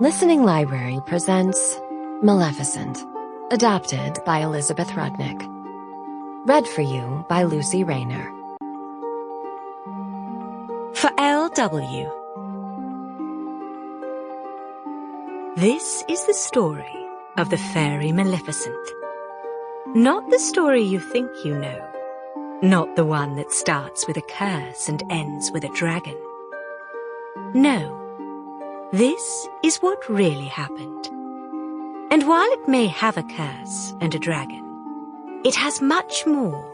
Listening Library presents Maleficent, adapted by Elizabeth Rudnick. Read for you by Lucy Rayner. For L.W. This is the story of the fairy Maleficent. Not the story you think you know. Not the one that starts with a curse and ends with a dragon. No. This is what really happened. And while it may have a curse and a dragon, it has much more.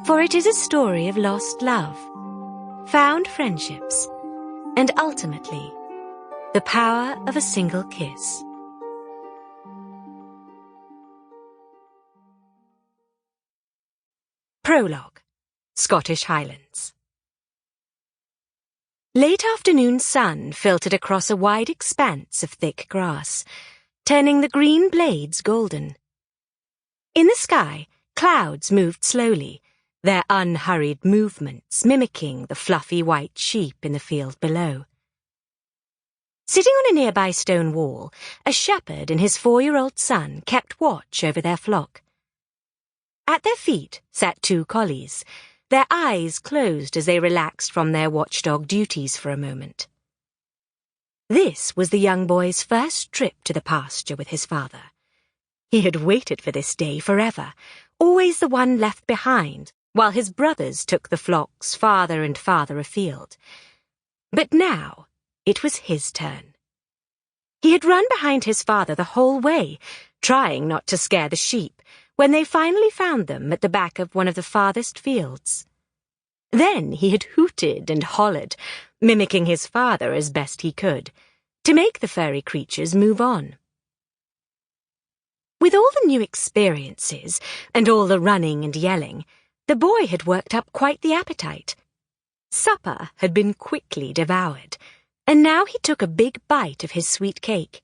For it is a story of lost love, found friendships, and ultimately, the power of a single kiss. Prologue, Scottish Highlands. Late afternoon sun filtered across a wide expanse of thick grass, turning the green blades golden. In the sky, clouds moved slowly, their unhurried movements mimicking the fluffy white sheep in the field below. Sitting on a nearby stone wall, a shepherd and his 4-year-old son kept watch over their flock. At their feet sat 2 collies, their eyes closed as they relaxed from their watchdog duties for a moment. This was the young boy's first trip to the pasture with his father. He had waited for this day forever, always the one left behind, while his brothers took the flocks farther and farther afield. But now it was his turn. He had run behind his father the whole way, trying not to scare the sheep, when they finally found them at the back of one of the farthest fields. Then he had hooted and hollered, mimicking his father as best he could, to make the fairy creatures move on. With all the new experiences and all the running and yelling, the boy had worked up quite the appetite. Supper had been quickly devoured, and now he took a big bite of his sweet cake.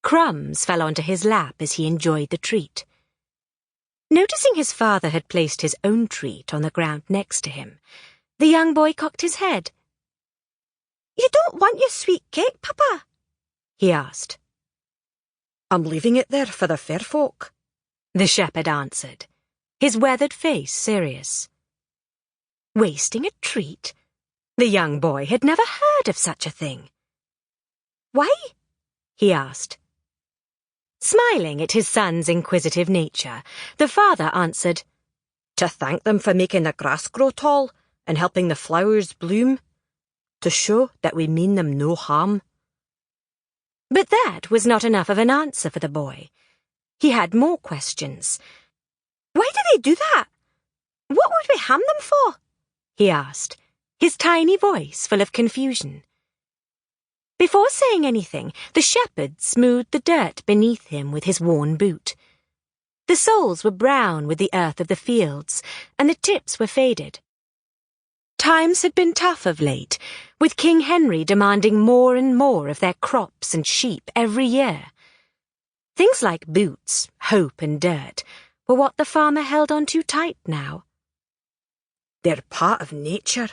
Crumbs fell onto his lap as he enjoyed the treat. Noticing his father had placed his own treat on the ground next to him, the young boy cocked his head. "You don't want your sweet cake, Papa?" he asked. "I'm leaving it there for the fair folk," the shepherd answered, his weathered face serious. Wasting a treat? The young boy had never heard of such a thing. "Why?" he asked. Smiling at his son's inquisitive nature, the father answered, "To thank them for making the grass grow tall and helping the flowers bloom. To show that we mean them no harm." But that was not enough of an answer for the boy. He had more questions. "Why do they do that? What would we harm them for?" he asked, his tiny voice full of confusion. Before saying anything, the shepherd smoothed the dirt beneath him with his worn boot. The soles were brown with the earth of the fields, and the tips were faded. Times had been tough of late, with King Henry demanding more and more of their crops and sheep every year. Things like boots, hope, and dirt were what the farmer held on too tight now. "They're part of nature.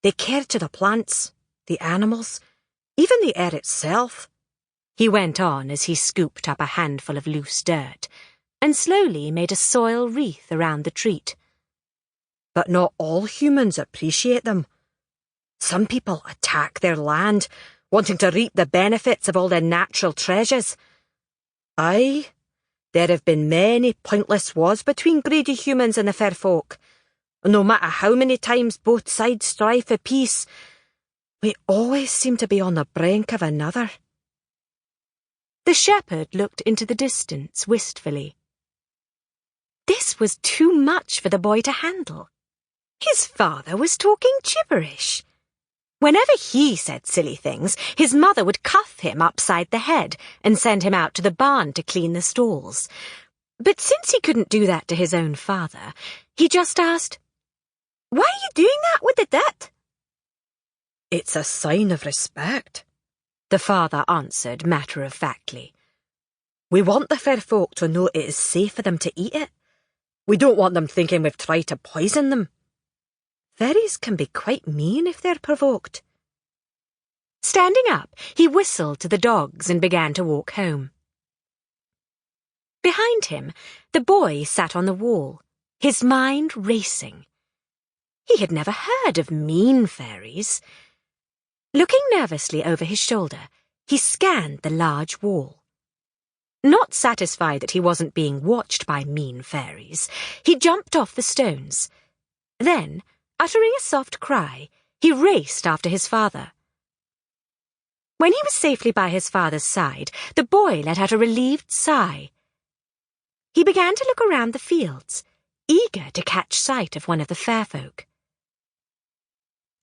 They care to the plants, the animals, even the air itself," he went on as he scooped up a handful of loose dirt and slowly made a soil wreath around the treat. "But not all humans appreciate them. Some people attack their land, wanting to reap the benefits of all the natural treasures. Aye, there have been many pointless wars between greedy humans and the fair folk. No matter how many times both sides strive for peace, we always seem to be on the brink of another." The shepherd looked into the distance wistfully. This was too much for the boy to handle. His father was talking gibberish. Whenever he said silly things, his mother would cuff him upside the head and send him out to the barn to clean the stalls. But since he couldn't do that to his own father, he just asked, "Why are you doing that with the dirt?" "It's a sign of respect," the father answered matter-of-factly. "We want the fair folk to know it is safe for them to eat it. We don't want them thinking we've tried to poison them. Fairies can be quite mean if they're provoked." Standing up, he whistled to the dogs and began to walk home. Behind him, the boy sat on the wall, his mind racing. He had never heard of mean fairies. Looking nervously over his shoulder, he scanned the large wall. Not satisfied that he wasn't being watched by mean fairies, he jumped off the stones. Then, uttering a soft cry, he raced after his father. When he was safely by his father's side, the boy let out a relieved sigh. He began to look around the fields, eager to catch sight of one of the fair folk.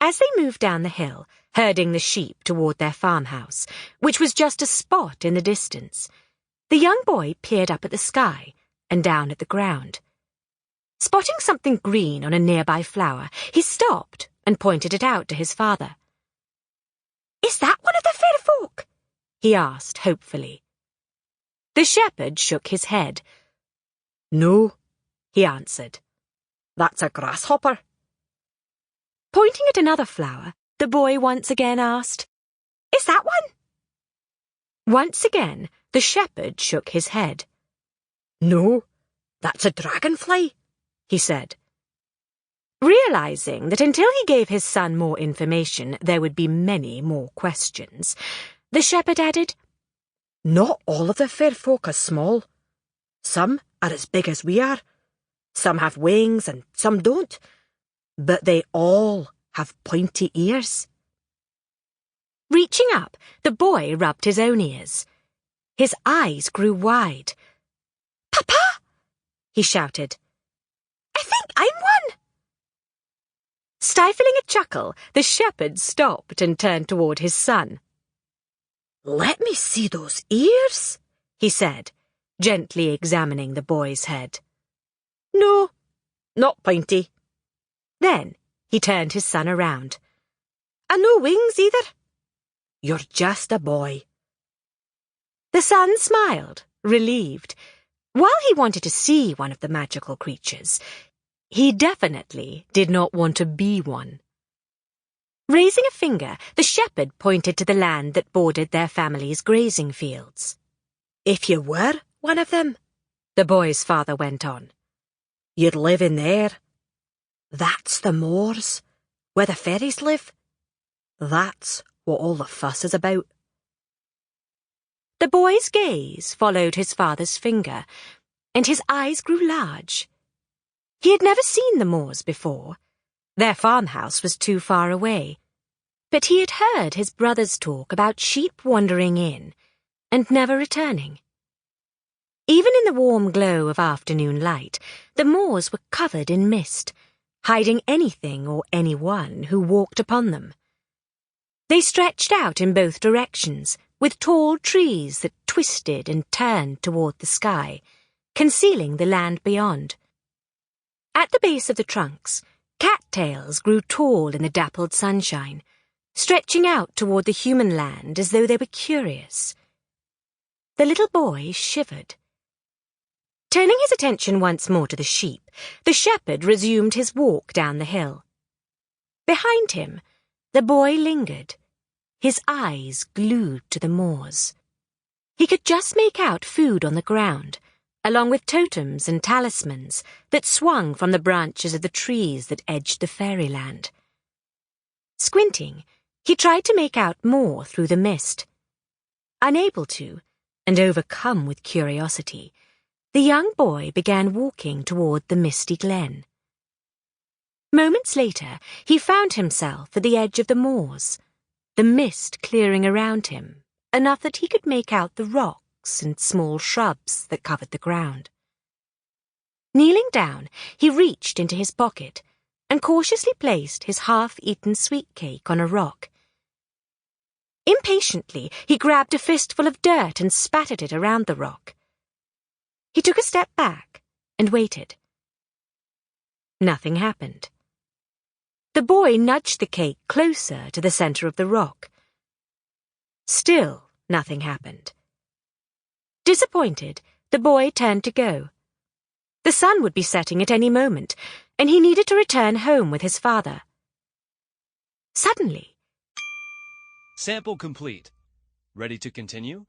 As they moved down the hill, herding the sheep toward their farmhouse, which was just a spot in the distance, the young boy peered up at the sky and down at the ground. Spotting something green on a nearby flower, he stopped and pointed it out to his father. "Is that one of the fair folk?" he asked hopefully. The shepherd shook his head. "No," he answered. "That's a grasshopper." Pointing at another flower, the boy once again asked, "Is that one?" Once again, the shepherd shook his head. "No, that's a dragonfly," he said. Realizing that until he gave his son more information, there would be many more questions, the shepherd added, "Not all of the fair folk are small. Some are as big as we are. Some have wings and some don't. But they all have pointy ears." Reaching up, the boy rubbed his own ears. His eyes grew wide. "Papa!" he shouted. "I think I'm one!" Stifling a chuckle, the shepherd stopped and turned toward his son. "Let me see those ears," he said, gently examining the boy's head. "No, not pointy." Then he turned his son around. "And no wings either." "You're just a boy." The son smiled, relieved. While he wanted to see one of the magical creatures, he definitely did not want to be one. Raising a finger, the shepherd pointed to the land that bordered their family's grazing fields. "If you were one of them," the boy's father went on, "you'd live in there. That's the moors, where the fairies live. That's what all the fuss is about." The boy's gaze followed his father's finger, and his eyes grew large. He had never seen the moors before. Their farmhouse was too far away. But he had heard his brothers talk about sheep wandering in and never returning. Even in the warm glow of afternoon light, the moors were covered in mist, hiding anything or anyone who walked upon them. They stretched out in both directions, with tall trees that twisted and turned toward the sky, concealing the land beyond. At the base of the trunks, cattails grew tall in the dappled sunshine, stretching out toward the human land as though they were curious. The little boy shivered. Turning his attention once more to the sheep, the shepherd resumed his walk down the hill. Behind him, the boy lingered, his eyes glued to the moors. He could just make out food on the ground, along with totems and talismans that swung from the branches of the trees that edged the fairyland. Squinting, he tried to make out more through the mist. Unable to, and overcome with curiosity, the young boy began walking toward the misty glen. Moments later, he found himself at the edge of the moors, the mist clearing around him, enough that he could make out the rocks and small shrubs that covered the ground. Kneeling down, he reached into his pocket and cautiously placed his half-eaten sweet cake on a rock. Impatiently, he grabbed a fistful of dirt and spattered it around the rock. He took a step back and waited. Nothing happened. The boy nudged the cake closer to the center of the rock. Still nothing happened. Disappointed, the boy turned to go. The sun would be setting at any moment, and he needed to return home with his father. Suddenly, Sample complete. Ready to continue?